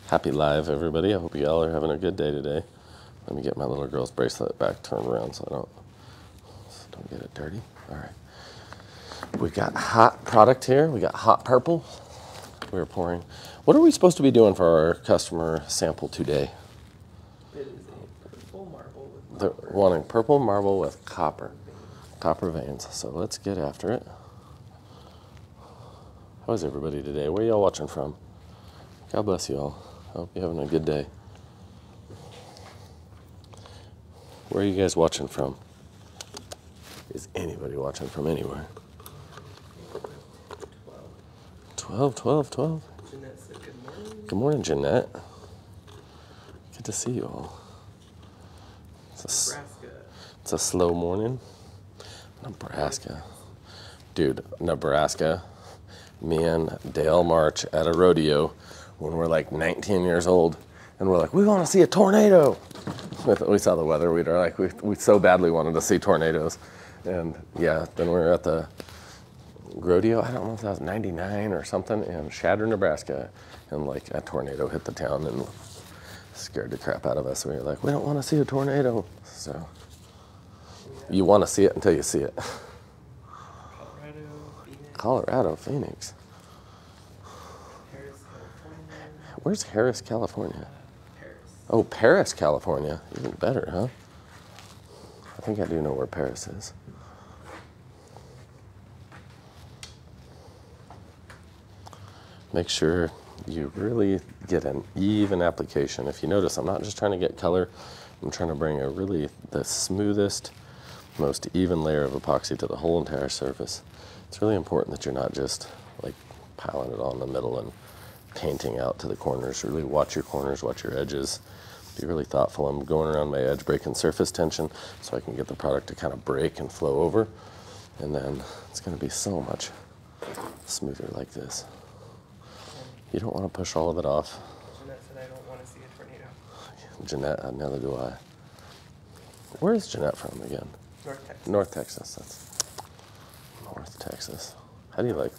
Happy live, everybody. I hope you all are having a good day today. Let me get my little girl's bracelet back turned around so I don't get it dirty. All right. We got hot product here. We got hot purple. We're pouring. What are we supposed to be doing for our customer sample today? It is a purple marble with They're copper. wanting purple marble with copper veins. So let's get after it. How's everybody today? Where are y'all watching from? God bless you all. I hope you're having a good day. Where are you guys watching from? Is anybody watching from anywhere? 12. Jeanette said good morning. Good morning, Jeanette. Good to see you all. Nebraska. It's a slow morning. Nebraska. Dude, Nebraska. Me and Dale march at a rodeo when we're like 19 years old, and we're like, we want to see a tornado. We saw the weather. We so badly wanted to see tornadoes, and yeah, then we were at the rodeo. I don't know if that was '99 or something in Shatter, Nebraska, and like a tornado hit the town and scared the crap out of us. We were like, we don't want to see a tornado. So you want to see it until you see it. Colorado, Phoenix. Harris, California. Where's Harris, California? Paris. Oh, Paris, California. Even better, huh? I think I do know where Paris is. Make sure you really get an even application. If you notice, I'm not just trying to get color. I'm trying to bring the smoothest, most even layer of epoxy to the whole entire surface. It's really important that you're not just like piling it on the middle and painting out to the corners. Really watch your corners, watch your edges. Be really thoughtful. I'm going around my edge, breaking surface tension so I can get the product to kind of break and flow over. And then it's going to be so much smoother like this. You don't want to push all of it off. Jeanette said I don't want to see a tornado. Jeanette, neither do I. Where is Jeanette from again? North Texas. North Texas. That's North Texas. How do you like?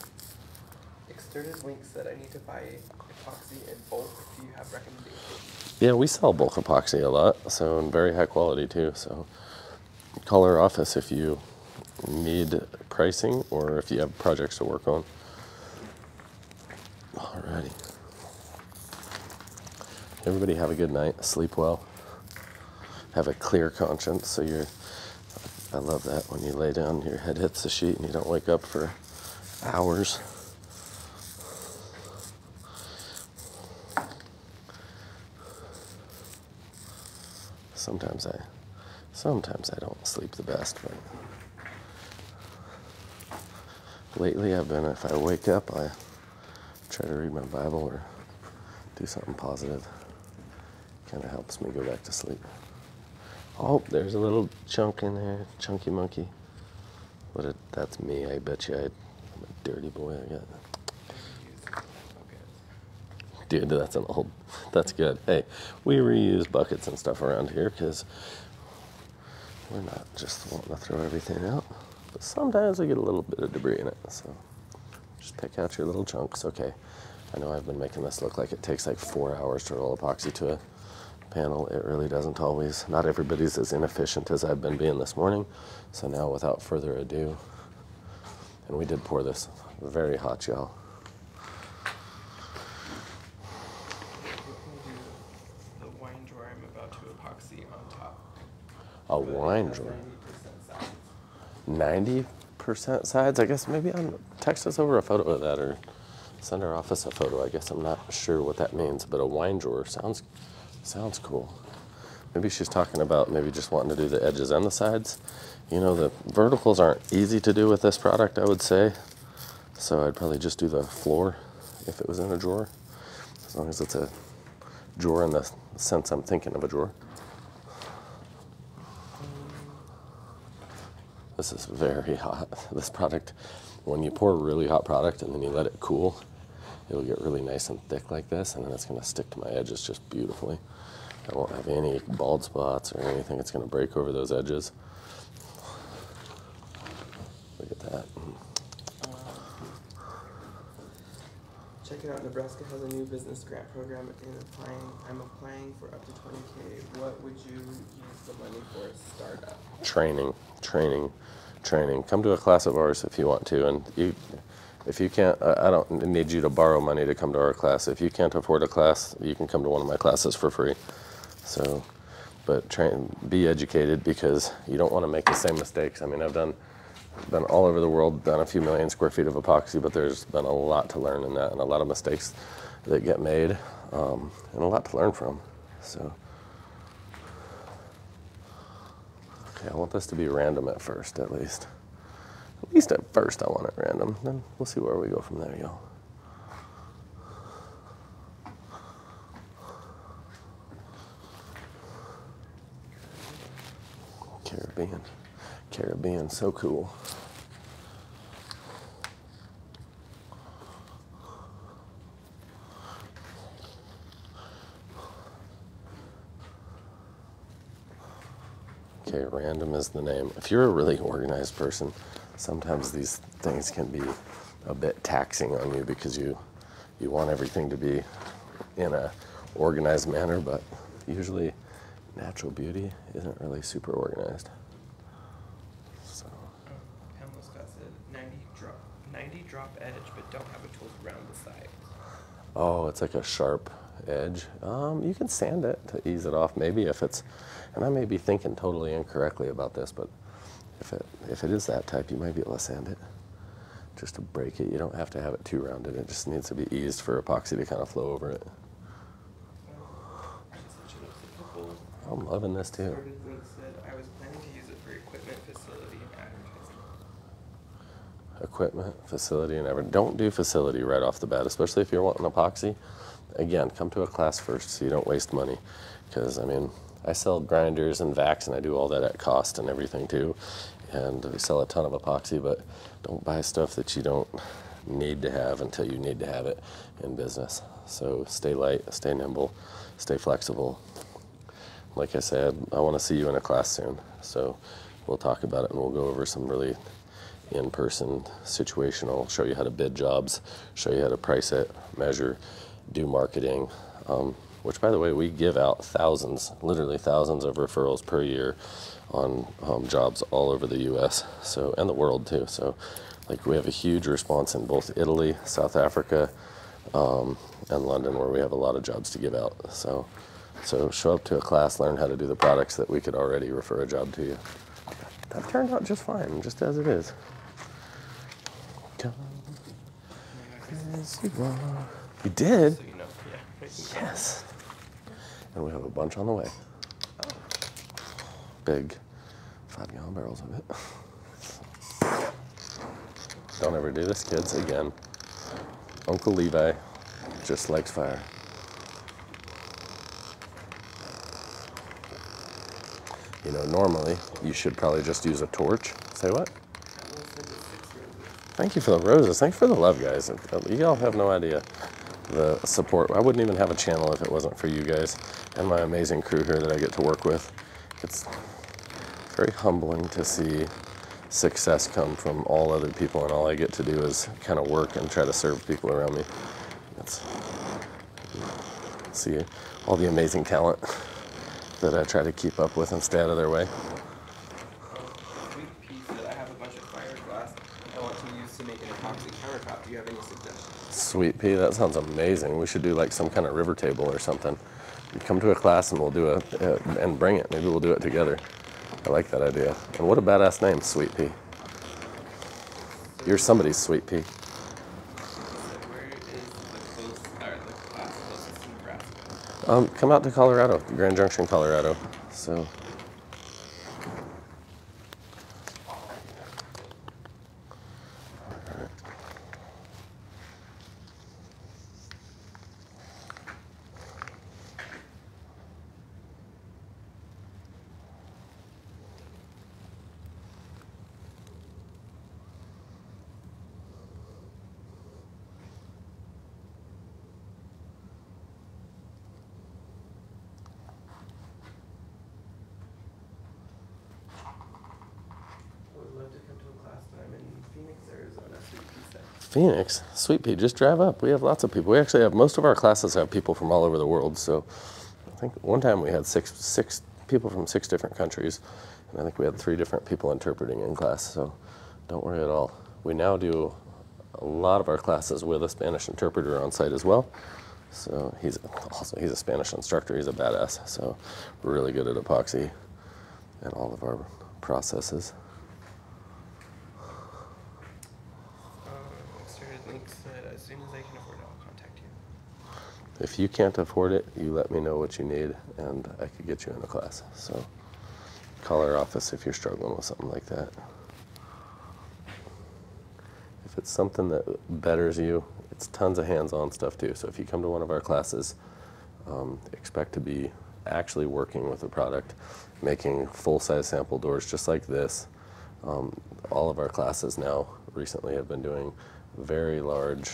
Externus Link said I need to buy epoxy in bulk. Do you have recommendations? Yeah, we sell bulk epoxy a lot, so and very high quality too. So call our office if you need pricing or if you have projects to work on. Alrighty. Everybody have a good night. Sleep well. Have a clear conscience. So I love that when you lay down, your head hits the sheet and you don't wake up for hours. Sometimes I don't sleep the best, but lately if I wake up, I try to read my Bible or do something positive. Kind of helps me go back to sleep. Oh, there's a little chunk in there, chunky monkey. That's me, I bet you. I'm a dirty boy, I got. Dude, that's good. Hey, we reuse buckets and stuff around here because we're not just wanting to throw everything out. But sometimes we get a little bit of debris in it, so just pick out your little chunks. Okay, I know I've been making this look like it takes like 4 hours to roll epoxy to a panel. It really doesn't always. Not everybody's as inefficient as I've been being this morning. So now without further ado, and we did pour this very hot, y'all. The wine drawer I'm about to epoxy on top. A wine drawer. 90% sides? I guess maybe text us over a photo of that or send our office a photo. I guess I'm not sure what that means, but a wine drawer sounds cool. Maybe she's talking about maybe just wanting to do the edges and the sides. You know, the verticals aren't easy to do with this product, I would say. So I'd probably just do the floor if it was in a drawer, as long as it's a drawer in the sense I'm thinking of a drawer. This is very hot. This product, when you pour a really hot product and then you let it cool, it'll get really nice and thick like this, and then it's going to stick to my edges just beautifully. I won't have any bald spots or anything. It's going to break over those edges. Look at that. Check it out. Nebraska has a new business grant program I'm applying for up to 20K. What would you use the money for a startup? Training. Come to a class of ours if you want to, and if you can't, I don't need you to borrow money to come to our class. If you can't afford a class, you can come to one of my classes for free. So, but be educated, because you don't want to make the same mistakes. I mean, I've been all over the world, done a few million square feet of epoxy, but there's been a lot to learn in that, and a lot of mistakes that get made, and a lot to learn from. So, okay, I want this to be random at first, at least. At least at first I want it random. Then we'll see where we go from there, y'all. Caribbean, so cool. Okay, random is the name. If you're a really organized person, sometimes these things can be a bit taxing on you, because you want everything to be in a organized manner, but usually natural beauty isn't really super organized. So. Pamela Scott said 90 drop edge, but don't have a tool to round the sides. Oh, it's like a sharp edge. You can sand it to ease it off, maybe, if it's, and I may be thinking totally incorrectly about this, but if it is that type, you might be able to sand it just to break it. You don't have to have it too rounded. It just needs to be eased for epoxy to kind of flow over it. I'm loving this too. I was planning to use it for equipment, facility, and advertising. Equipment, facility, and everything. Don't do facility right off the bat, especially if you're wanting epoxy. Again, come to a class first so you don't waste money. Because, I mean, I sell grinders and vacs, and I do all that at cost and everything too. And we sell a ton of epoxy, but don't buy stuff that you don't need to have until you need to have it in business. So stay light, stay nimble, stay flexible. Like I said, I want to see you in a class soon. So we'll talk about it, and we'll go over some really in-person, situational, show you how to bid jobs, show you how to price it, measure, do marketing, which, by the way, we give out thousands, literally thousands of referrals per year on jobs all over the U.S. So, and the world too. So, like, we have a huge response in both Italy, South Africa, and London, where we have a lot of jobs to give out. So show up to a class, learn how to do the products that we could already refer a job to you. That turned out just fine, just as it is. Come as you are. You did? So you know, yeah. Yes. And we have a bunch on the way. Oh. Big 5-gallon barrels of it. Don't ever do this, kids, again. Uncle Levi just likes fire. You know, normally you should probably just use a torch. Say what? Thank you for the roses. Thanks for the love, guys. You all have no idea the support. I wouldn't even have a channel if it wasn't for you guys and my amazing crew here that I get to work with. It's very humbling to see success come from all other people, and all I get to do is kind of work and try to serve people around me. See all the amazing talent that I try to keep up with and stay out of their way. Sweet pea said, I have a bunch of fiberglass I want to use to make an epoxy countertop. Do you have any suggestions? Sweet pea, that sounds amazing. We should do like some kind of river table or something. Come to a class and we'll do and bring it. Maybe we'll do it together. I like that idea. And what a badass name, Sweet Pea. You're somebody's Sweet Pea. Where is the class closest to Nebraska? Come out to Colorado, Grand Junction, Colorado. So. Phoenix, sweet pea, just drive up. We have lots of people. We actually have, most of our classes have people from all over the world. So I think one time we had six people from 6 different countries. And I think we had 3 different people interpreting in class. So don't worry at all. We now do a lot of our classes with a Spanish interpreter on site as well. So he's a Spanish instructor. He's a badass. So we're really good at epoxy and all of our processes. Link said, as soon as I can afford it, I'll contact you. If you can't afford it, you let me know what you need, and I could get you in a class. So call our office if you're struggling with something like that. If it's something that betters you, it's tons of hands-on stuff too. So if you come to one of our classes, expect to be actually working with the product, making full-size sample doors just like this. All of our classes now recently have been doing very large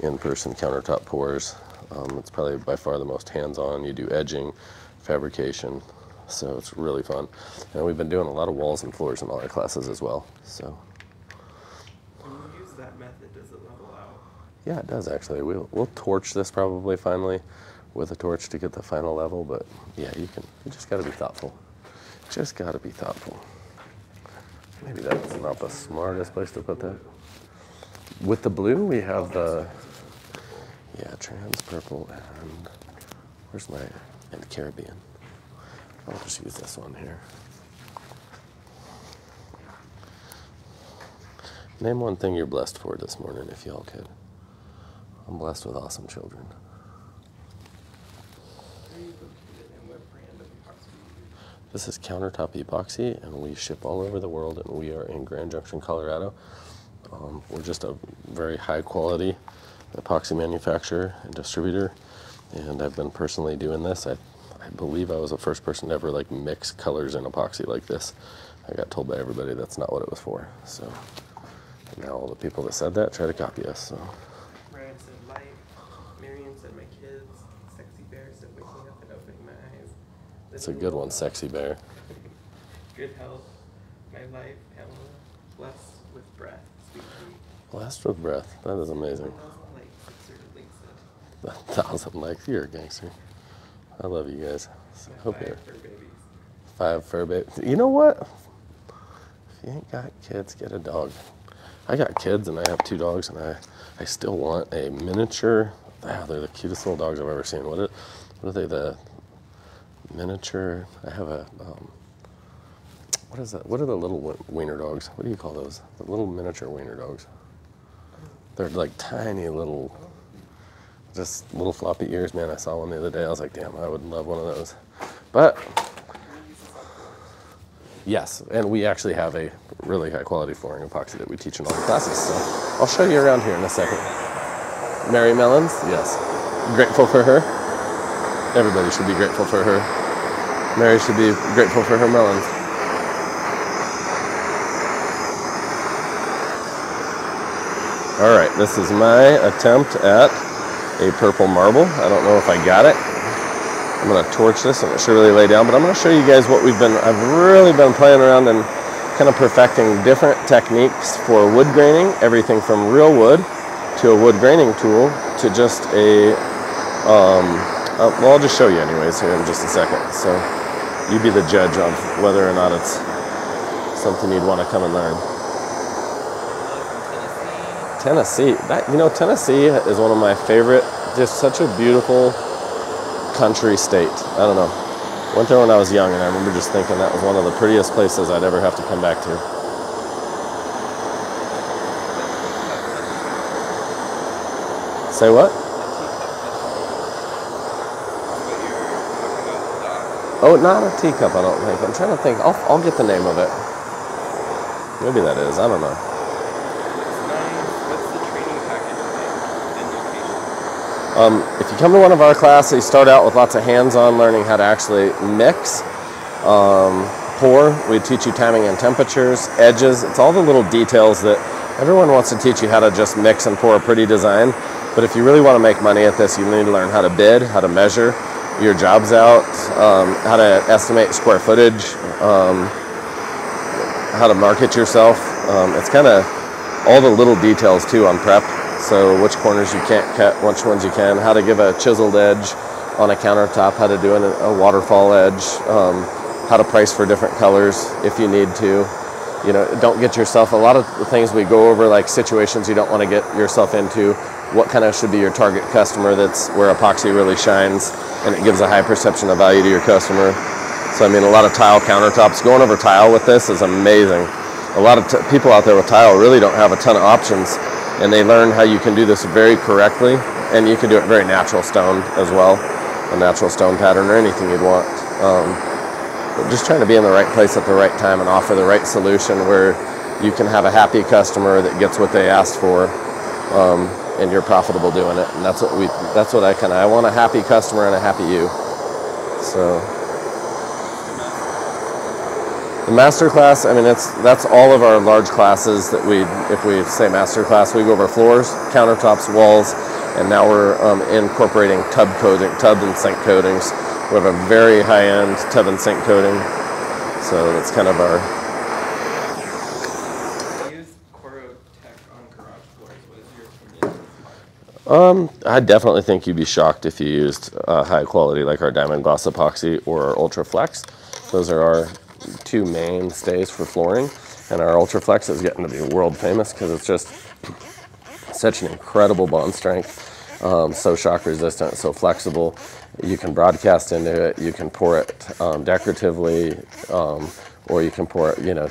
in-person countertop pours. It's probably by far the most hands-on. You do edging, fabrication, so it's really fun. And we've been doing a lot of walls and floors in all our classes as well. So when you use that method, does it level out? yeah, it does actually. We'll torch this probably finally with a torch to get the final level, but yeah, you just got to be thoughtful. Just got to be thoughtful. Maybe that's not the smartest place to put that. With the blue, we have the, yeah, trans purple and, where's my, and Caribbean. I'll just use this one here. Name one thing you're blessed for this morning, if y'all could. I'm blessed with awesome children. This is Countertop Epoxy, and we ship all over the world, and we are in Grand Junction, Colorado. We're just a very high quality epoxy manufacturer and distributor, and I've been personally doing this. I believe I was the first person to ever like mix colors in epoxy like this. I got told by everybody that's not what it was for. So now all the people that said that try to copy us. So. Ryan said light. Miriam said my kids. Sexy Bear said waking up and opening my eyes. That's a good one, Sexy Bear. Good health. My life. Pamela. Blessed with breath. Sweet tea. Blessed with breath. That is amazing. 1,000 likes. You're a gangster. I love you guys. So hope you're 5 fur babies. You know what? If you ain't got kids, get a dog. I got kids and I have 2 dogs, and I still want a miniature. They're the cutest little dogs I've ever seen. What are they? The miniature. I have a. What is that? What are the little wiener dogs? What do you call those? The little miniature wiener dogs. They're like tiny little. Just little floppy ears, man. I saw one the other day. I was like, damn, I would love one of those. But yes, and we actually have a really high quality flooring epoxy that we teach in all the classes. So I'll show you around here in a second. Mary Mellons, yes. Grateful for her. Everybody should be grateful for her. Mary should be grateful for her melons. All right, this is my attempt at a purple marble. I don't know if I got it. I'm gonna torch this and it should really lay down, but I'm gonna show you guys what I've really been playing around and kind of perfecting different techniques for wood graining, everything from real wood to a wood graining tool to just well, I'll just show you anyways here in just a second. So you be the judge of whether or not it's something you'd want to come and learn. Tennessee, Tennessee is one of my favorite, just such a beautiful country state. I don't know. Went there when I was young, and I remember just thinking that was one of the prettiest places I'd ever have to come back to. Say what? Oh, not a teacup, I don't think. I'm trying to think. I'll get the name of it. Maybe that is. I don't know. If you come to one of our classes, you start out with lots of hands-on learning how to actually mix, pour. We teach you timing and temperatures, edges. It's all the little details that everyone wants to teach you how to just mix and pour a pretty design. But if you really want to make money at this, you need to learn how to bid, how to measure your jobs out, how to estimate square footage, how to market yourself. It's kind of all the little details too on prep. So which corners you can't cut, which ones you can, how to give a chiseled edge on a countertop, how to do a waterfall edge, how to price for different colors if you need to. You know, don't get yourself, a lot of the things we go over, like situations you don't want to get yourself into, what kind of should be your target customer, that's where epoxy really shines and it gives a high perception of value to your customer. So I mean, a lot of tile countertops, going over tile with this is amazing. A lot of people out there with tile really don't have a ton of options, and they learn how you can do this very correctly, and you can do it very natural stone as well, a natural stone pattern or anything you'd want. But just trying to be in the right place at the right time and offer the right solution where you can have a happy customer that gets what they asked for, and you're profitable doing it. And that's what I want, a happy customer and a happy you. So the master class, I mean, that's all of our large classes that if we say master class, we go over floors, countertops, walls, and now we're incorporating tub and sink coatings. We have a very high-end tub and sink coating, so that's kind of our... I use Countertop on garage floors. What is your opinion? I definitely think you'd be shocked if you used high quality like our diamond gloss epoxy or our ultra flex. Those are our two mainstays for flooring, and our ultra flex is getting to be world famous because it's just such an incredible bond strength. So shock resistant, so flexible. You can broadcast into it, you can pour it decoratively, or you can pour it, you know,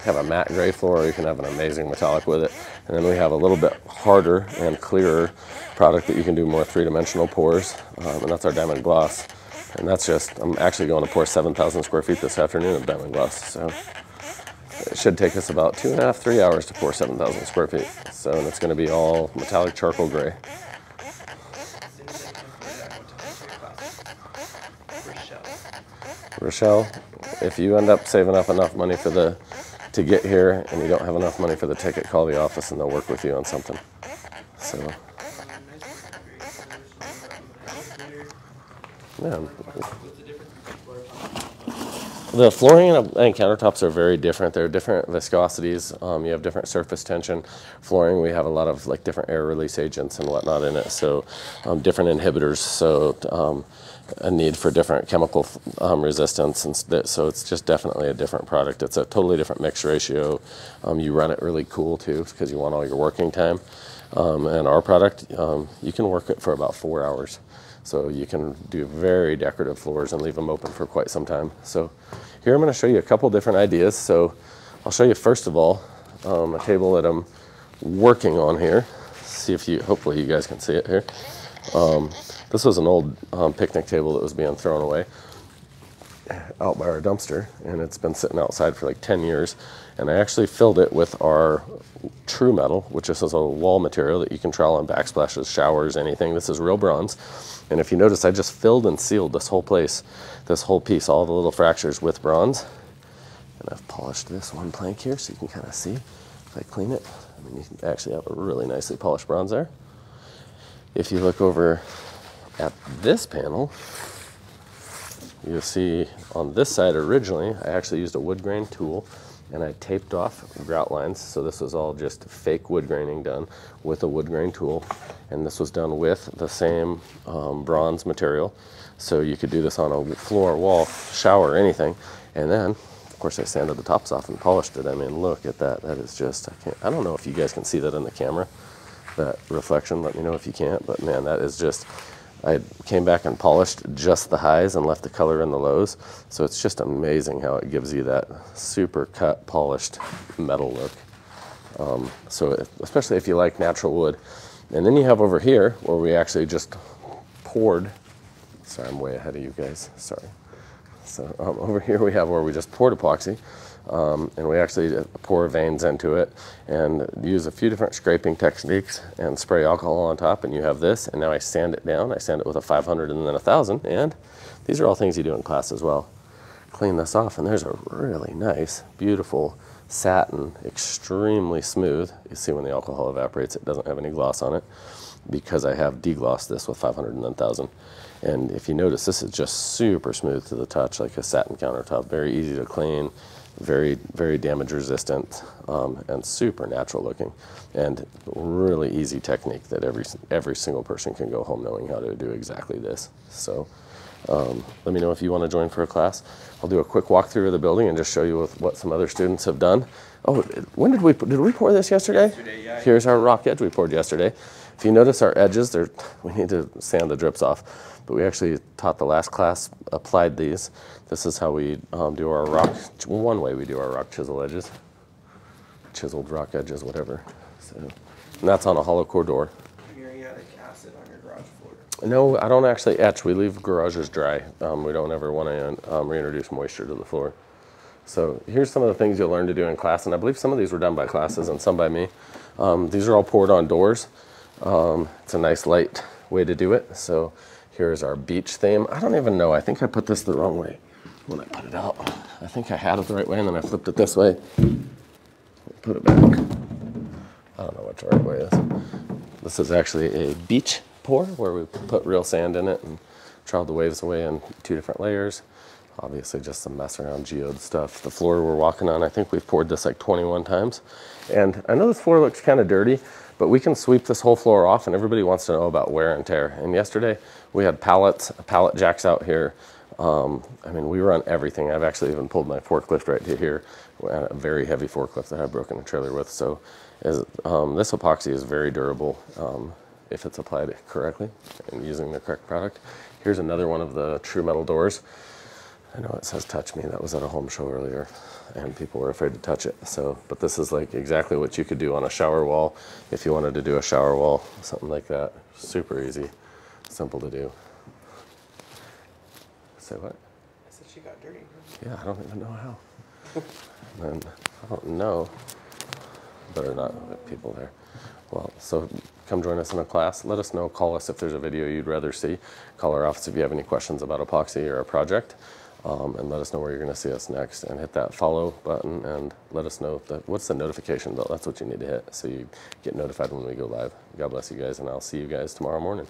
have a matte gray floor, or you can have an amazing metallic with it. And then we have a little bit harder and clearer product that you can do more three-dimensional pours, and that's our diamond gloss. And that's just, I'm actually going to pour 7,000 square feet this afternoon of diamond gloss. So it should take us about 2.5, 3 hours to pour 7,000 square feet. So, and it's going to be all metallic charcoal gray. Rochelle, if you end up saving up enough money to get here and you don't have enough money for the ticket, call the office and they'll work with you on something. So, yeah. The flooring and countertops are very different. They're different viscosities. You have different surface tension. Flooring, we have a lot of like different air release agents and whatnot in it. So different inhibitors. So a need for different chemical resistance, and so it's just definitely a different product. It's a totally different mix ratio. You run it really cool too because you want all your working time. And our product, you can work it for about 4 hours. So you can do very decorative floors and leave them open for quite some time. So here I'm going to show you a couple different ideas. So I'll show you first of all a table that I'm working on here. See if hopefully you guys can see it here. This was an old picnic table that was being thrown away out by our dumpster, and it's been sitting outside for like 10 years. And I actually filled it with our true metal, which is a wall material that you can trowel on backsplashes, showers, anything. This is real bronze. And if you notice, I just filled and sealed this whole place, this whole piece, all the little fractures with bronze. And I've polished this one plank here so you can kind of see if I clean it. I mean, you can actually have a really nicely polished bronze there. If you look over at this panel, you'll see on this side originally, I actually used a wood grain tool and I taped off grout lines. So this was all just fake wood graining done with a wood grain tool. And this was done with the same bronze material. So you could do this on a floor, wall, shower, anything. And then, of course, I sanded the tops off and polished it. I mean, look at that. That is just, I don't know if you guys can see that in the camera, that reflection. Let me know if you can't. But man, that is just, I came back and polished just the highs and left the color in the lows. So it's just amazing how it gives you that super cut, polished metal look. So especially if you like natural wood. And then you have over here where we actually just poured, sorry, I'm way ahead of you guys, sorry. So over here we have where we just poured epoxy. And we actually pour veins into it and use a few different scraping techniques and spray alcohol on top, and you have this. And now I sand it down. I sand it with a 500 and then a 1000, and these are all things you do in class as well. Clean this off, and there's a really nice, beautiful satin, extremely smooth. You see when the alcohol evaporates, it doesn't have any gloss on it because I have deglossed this with 500 and then 1000. And if you notice, this is just super smooth to the touch, like a satin countertop, very easy to clean. very, very damage resistant, and super natural looking, and really easy technique that every single person can go home knowing how to do exactly this. So let me know if you want to join for a class. I'll do a quick walkthrough of the building and just show you what some other students have done. Oh, when did we pour this yesterday? Yesterday, yeah. Here's our rock edge we poured yesterday. If you notice our edges, we need to sand the drips off, but we actually taught the last class, applied these. This is how we do our rock, one way we do our rock chisel edges, chiseled rock edges, whatever. So, and that's on a hollow core door. Muriatic acid on your garage floor. No, I don't actually etch. We leave garages dry. We don't ever want to reintroduce moisture to the floor. So here's some of the things you'll learn to do in class, and I believe some of these were done by classes and some by me. These are all poured on doors. It's a nice light way to do it. So here's our beach theme. I don't even know. I think I put this the wrong way when I put it out. I think I had it the right way, and then I flipped it this way. Put it back. I don't know what the right way is. This is actually a beach pour where we put real sand in it and troweled the waves away in 2 different layers. Obviously just some mess around geode stuff. The floor we're walking on, I think we've poured this like 21 times. And I know this floor looks kind of dirty, but we can sweep this whole floor off, and everybody wants to know about wear and tear. And yesterday we had pallet jacks out here. I mean, we run everything. I've actually even pulled my forklift right to here, a very heavy forklift that I've broken a trailer with. So this epoxy is very durable if it's applied correctly and using the correct product. Here's another one of the true metal doors. I know it says touch me. That was at a home show earlier, and people were afraid to touch it. So, but this is like exactly what you could do on a shower wall if you wanted to do a shower wall, something like that. Super easy, simple to do. Say what? I said she got dirty. Yeah, I don't even know how. And I don't know. Better not have people there. Well, so come join us in a class. Let us know. Call us if there's a video you'd rather see. Call our office if you have any questions about epoxy or a project. And let us know where you're going to see us next, and hit that follow button and let us know what's the notification bell. That's what you need to hit so you get notified when we go live. God bless you guys, and I'll see you guys tomorrow morning.